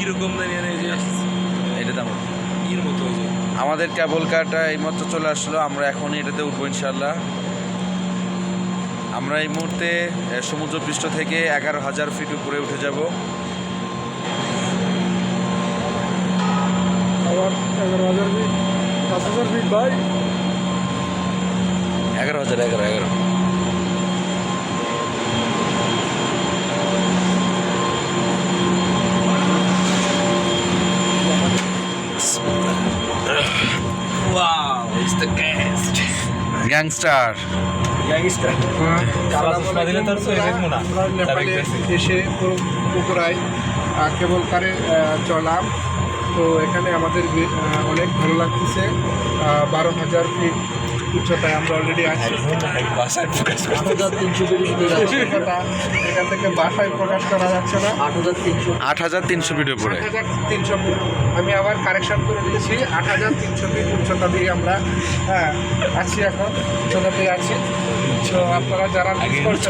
কিরকম জানি এটা তেমন এর মতো হয়েছে। আমাদের কেবল কারটা এইমাত্র চলে আসলো, আমরা এখন এটাতে উঠবো ইনশাল্লাহ। আমরা এই মুহূর্তে সমুদ্রপৃষ্ঠ থেকে 11,000 ফিট উপরে উঠে যাব। আবার 11,000 ফিট, 5,000 ফিট ভাই। 11,000 Wow, it's the best. Gangster. আমরা নেপালে এসে পুকুরায় কেবল কারে চলাম। তো এখানে আমাদের অনেক ভালো লাগতেছে। 12,000 ফিট উচ্চতায় আমরা অলরেডি আছি। 8,300 এখান থেকে বাসায় প্রকাশ করা যাচ্ছে না। 8,300 ফিট উপরে। 8,300 ফিট। আমি আবার কারেকশন করে দিয়েছি, 8,300 ফিট উচ্চতা দিয়ে আমরা আছি, এখন উচ্চতাতে আছি। তো আপনারা যারা মিস করছেন